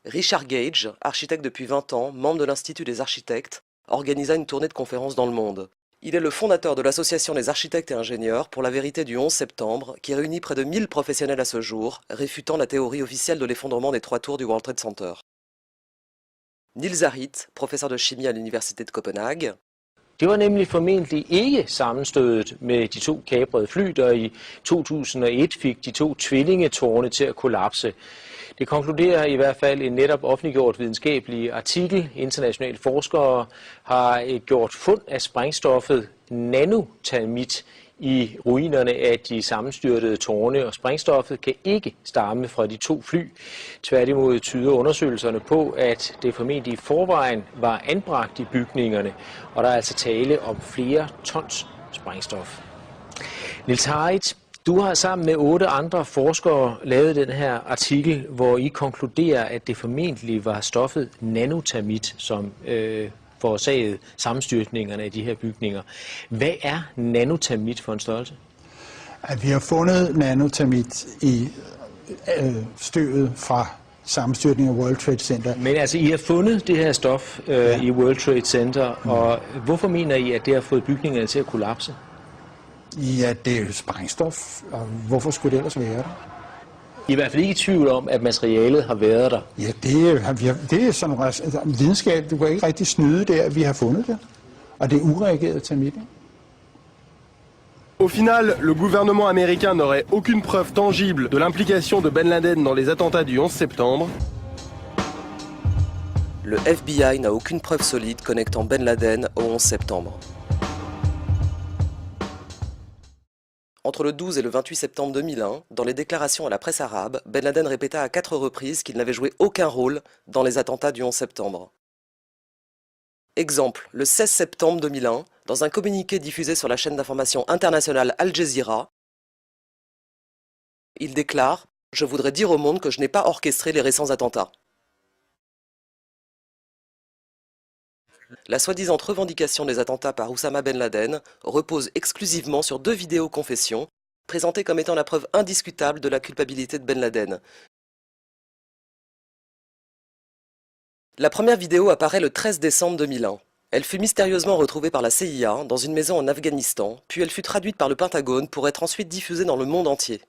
Richard Gage, architecte depuis 20 ans, membre de l'Institut des architectes, organisa une tournée de conférences dans le monde. Il est le fondateur de l'Association des architectes et ingénieurs pour la vérité du 11 septembre, qui réunit près de 1000 professionnels à ce jour, réfutant la théorie officielle de l'effondrement des 3 tours du World Trade Center. Niels Aridt, professeur de chimie à l'Université de Copenhague. Det var nemlig formentlig ikke sammenstødet med de 2 kaprede fly, der i 2001 fik de 2 tvillingetårne til at kollapse. Det konkluderer i hvert fald en netop offentliggjort videnskabelig artikel. Internationale forskere har gjort fund af sprængstoffet nanotermit i ruinerne af de sammenstyrtede tårne, og sprængstoffet kan ikke stamme fra de 2 fly. Tværtimod tyder undersøgelserne på, at det formentlig i forvejen var anbragt i bygningerne, og der er altså tale om flere tons sprængstof. Niels Aridt, du har sammen med 8 andre forskere lavet den her artikel, hvor I konkluderer, at det formentlig var stoffet nanotermit, som forårsagede sammenstyrtningerne af de her bygninger. Hvad er nanotermit for en størrelse? At vi har fundet nanotermit i støvet fra sammenstyrtningen af World Trade Center. Men altså, I har fundet det her stof i World Trade Center, og hvorfor mener I, at det har fået bygningerne til at kollapse? Ja, det er jo sprængstof, og hvorfor skulle det ellers være der? I hvert fald ikke i tvivl om, at materialet har været der. Ja, det er sådan videnskab. Du kan ikke rigtig snyde der, at vi har fundet det. Og det er ureageret termit. Au final, le gouvernement américain n'aurait aucune preuve tangible de l'implication de Ben Laden dans les attentats du 11 septembre. Le FBI n'a aucune preuve solide connectant Ben Laden au 11 septembre. Entre le 12 et le 28 septembre 2001, dans les déclarations à la presse arabe, Ben Laden répéta à 4 reprises qu'il n'avait joué aucun rôle dans les attentats du 11 septembre. Exemple, le 16 septembre 2001, dans un communiqué diffusé sur la chaîne d'information internationale Al Jazeera, il déclare « Je voudrais dire au monde que je n'ai pas orchestré les récents attentats ». La soi-disant revendication des attentats par Oussama Ben Laden repose exclusivement sur 2 vidéos confessions, présentées comme étant la preuve indiscutable de la culpabilité de Ben Laden. La première vidéo apparaît le 13 décembre 2001. Elle fut mystérieusement retrouvée par la CIA dans une maison en Afghanistan, puis elle fut traduite par le Pentagone pour être ensuite diffusée dans le monde entier.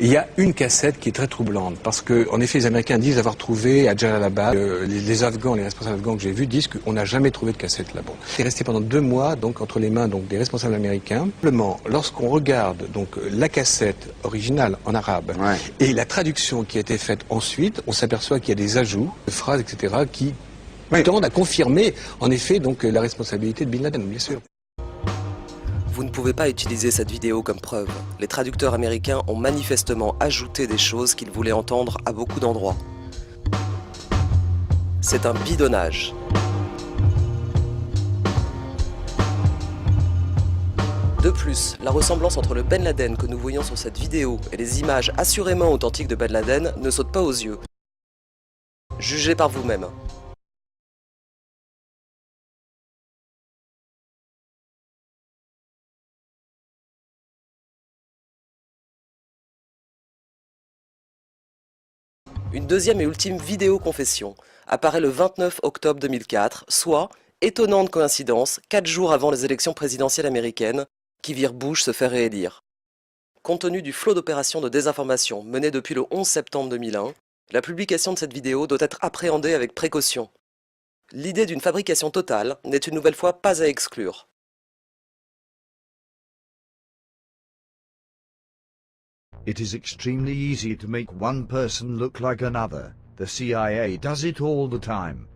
Il y a une cassette qui est très troublante, parce que, en effet, les Américains disent avoir trouvé à Jalalabad, les Afghans, les responsables afghans que j'ai vus disent qu'on n'a jamais trouvé de cassette là-bas. C'est resté pendant 2 mois, donc, entre les mains des responsables américains. Simplement, lorsqu'on regarde donc la cassette originale en arabe et la traduction qui a été faite ensuite, on s'aperçoit qu'il y a des ajouts, de phrases, etc., qui tendent à confirmer, en effet, donc, la responsabilité de Bin Laden, bien sûr. Vous ne pouvez pas utiliser cette vidéo comme preuve. Les traducteurs américains ont manifestement ajouté des choses qu'ils voulaient entendre à beaucoup d'endroits. C'est un bidonnage. De plus, la ressemblance entre le Ben Laden que nous voyons sur cette vidéo et les images assurément authentiques de Ben Laden ne saute pas aux yeux. Jugez par vous-même. Une deuxième et ultime vidéo confession apparaît le 29 octobre 2004, soit, étonnante coïncidence, 4 jours avant les élections présidentielles américaines qui virent Bush se faire réélire. Compte tenu du flot d'opérations de désinformation menées depuis le 11 septembre 2001, la publication de cette vidéo doit être appréhendée avec précaution. L'idée d'une fabrication totale n'est une nouvelle fois pas à exclure. It is extremely easy to make one person look like another. The CIA does it all the time.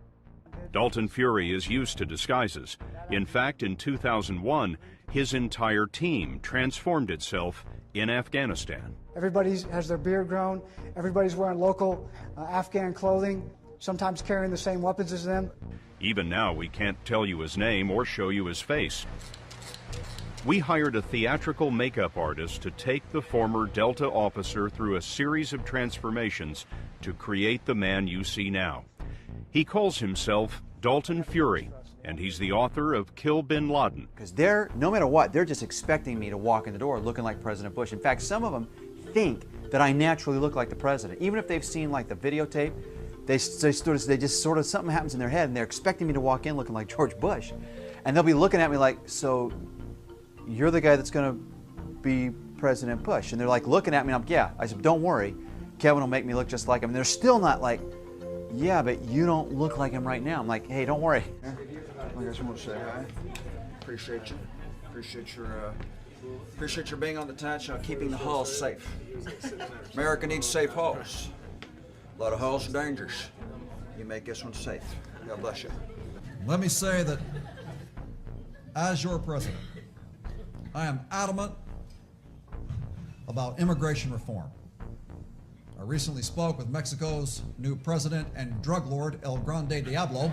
Dalton Fury is used to disguises. In fact, in 2001, his entire team transformed itself in Afghanistan. Everybody has their beard grown. Everybody's wearing local Afghan clothing, sometimes carrying the same weapons as them. Even now, we can't tell you his name or show you his face. We hired a theatrical makeup artist to take the former Delta officer through a series of transformations to create the man you see now. He calls himself Dalton Fury, and he's the author of Kill Bin Laden. Because they're, no matter what, they're just expecting me to walk in the door looking like President Bush. In fact, some of them think that I naturally look like the president. Even if they've seen like the videotape, they just sort of, something happens in their head and they're expecting me to walk in looking like George Bush. And they'll be looking at me like, so you're the guy that's going to be President Bush? And they're like looking at me and I'm, yeah. I said, don't worry, Kevin will make me look just like him. And they're still not like, yeah, but you don't look like him right now. I'm like, hey, don't worry. I just want to say hi. Appreciate you. Appreciate your being on the touch, keeping the halls safe. America needs safe halls. A lot of halls are dangerous. You make this one safe. God bless you. Let me say that as your president, I am adamant about immigration reform. I recently spoke with Mexico's new president and drug lord, El Grande Diablo.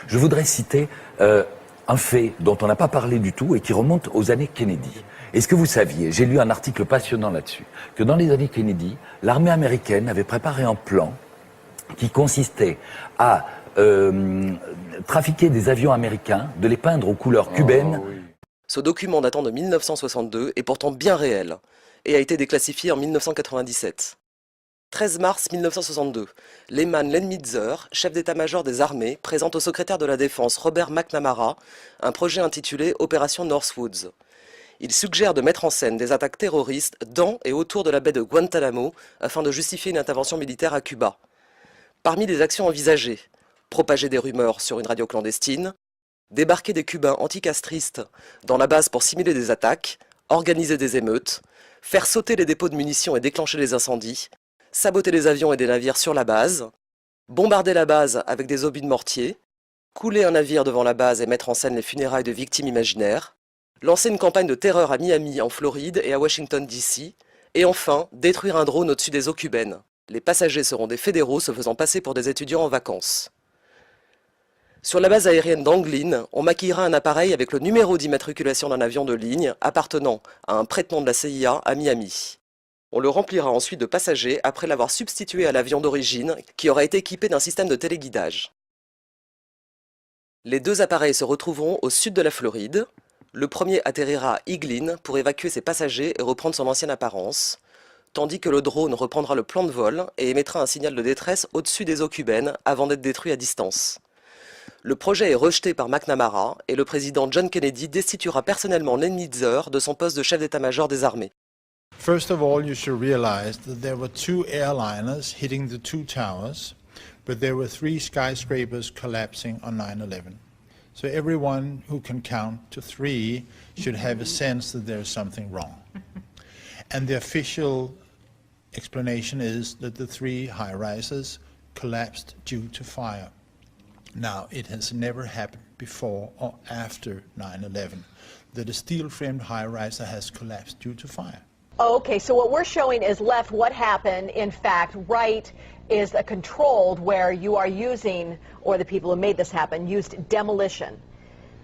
Je voudrais citer un fait dont on n'a pas parlé du tout et qui remonte aux années Kennedy. Est-ce que vous saviez, j'ai lu un article passionnant là-dessus, que dans les années Kennedy, l'armée américaine avait préparé un plan qui consistait à trafiquer des avions américains, de les peindre aux couleurs cubaines. Oh, oui. Ce document datant de 1962 est pourtant bien réel et a été déclassifié en 1997. 13 mars 1962, Lehman Lenmitzer, chef d'état-major des armées, présente au secrétaire de la Défense Robert McNamara un projet intitulé Opération Northwoods. Il suggère de mettre en scène des attaques terroristes dans et autour de la baie de Guantanamo afin de justifier une intervention militaire à Cuba. Parmi les actions envisagées, propager des rumeurs sur une radio clandestine, débarquer des Cubains anticastristes dans la base pour simuler des attaques, organiser des émeutes, faire sauter les dépôts de munitions et déclencher les incendies, saboter les avions et des navires sur la base, bombarder la base avec des obus de mortier, couler un navire devant la base et mettre en scène les funérailles de victimes imaginaires, lancer une campagne de terreur à Miami, en Floride et à Washington DC, et enfin détruire un drone au-dessus des eaux cubaines. Les passagers seront des fédéraux se faisant passer pour des étudiants en vacances. Sur la base aérienne d'Anglin, on maquillera un appareil avec le numéro d'immatriculation d'un avion de ligne appartenant à un prête-nom de la CIA à Miami. On le remplira ensuite de passagers après l'avoir substitué à l'avion d'origine qui aura été équipé d'un système de téléguidage. Les deux appareils se retrouveront au sud de la Floride. Le premier atterrira à Eglin pour évacuer ses passagers et reprendre son ancienne apparence, tandis que le drone reprendra le plan de vol et émettra un signal de détresse au-dessus des eaux cubaines avant d'être détruit à distance. Le projet est rejeté par McNamara et le président John Kennedy destituera personnellement Lenmitzer de son poste de chef d'état-major des armées. First of all, you should realize that there were 2 airliners hitting the 2 towers, but there were 3 skyscrapers collapsing on 9/11. So everyone who can count to 3 should have a sense that there's something wrong. And the official explanation is that the 3 high-rises collapsed due to fire. Now, it has never happened before or after 9/11 that a steel-framed high-riser has collapsed due to fire. Oh, okay, so what we're showing is left what happened. In fact, right is a controlled where you are using, or the people who made this happen, used demolition.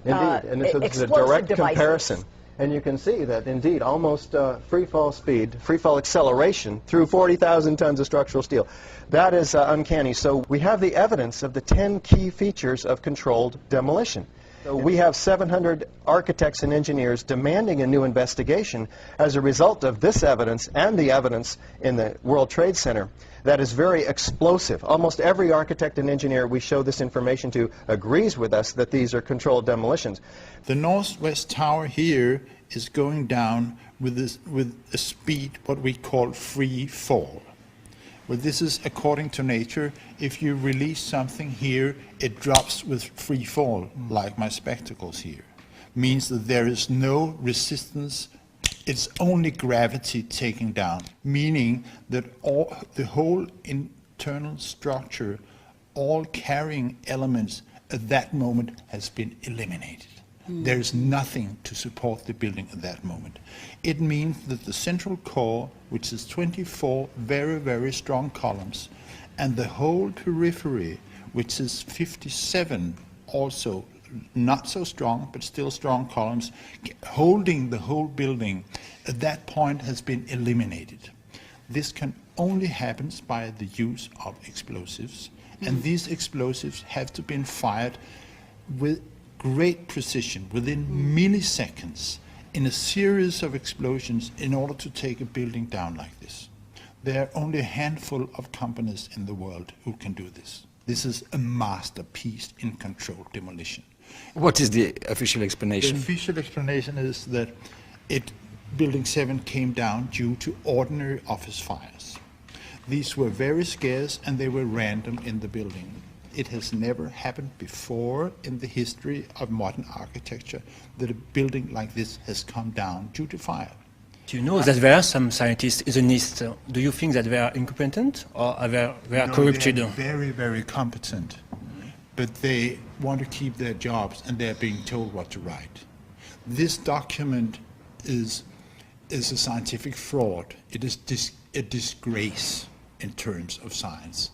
Indeed, and this is a direct comparison. And you can see that, indeed, almost free-fall speed, free-fall acceleration through 40,000 tons of structural steel. That is uncanny. So we have the evidence of the 10 key features of controlled demolition. So we have 700 architects and engineers demanding a new investigation as a result of this evidence and the evidence in the World Trade Center that is very explosive. Almost every architect and engineer we show this information to agrees with us that these are controlled demolitions. The Northwest Tower here is going down with a speed what we call free fall. Well, this is according to nature. If you release something here, it drops with free fall, like my spectacles here. Means that there is no resistance. It's only gravity taking down, meaning that the whole internal structure, all carrying elements at that moment has been eliminated. There is nothing to support the building at that moment. It means that the central core, which is 24 very, very strong columns, and the whole periphery, which is 57 also not so strong, but still strong columns, holding the whole building, at that point has been eliminated. This can only happen by the use of explosives, And these explosives have to be fired with great precision, within milliseconds, in a series of explosions in order to take a building down like this. There are only a handful of companies in the world who can do this. This is a masterpiece in controlled demolition. What is the official explanation? The official explanation is that Building 7 came down due to ordinary office fires. These were very scarce and they were random in the building. It has never happened before in the history of modern architecture that a building like this has come down due to fire. Do you know that there are some scientists in the NIST? Do you think that they are incompetent or they are corrupted? They are very, very competent, but they want to keep their jobs and they're being told what to write. This document is a scientific fraud. It is a disgrace in terms of science.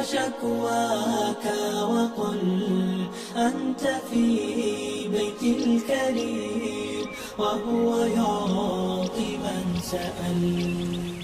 شكواك وقل أنت في بيت الكريم وهو يعطي من سأل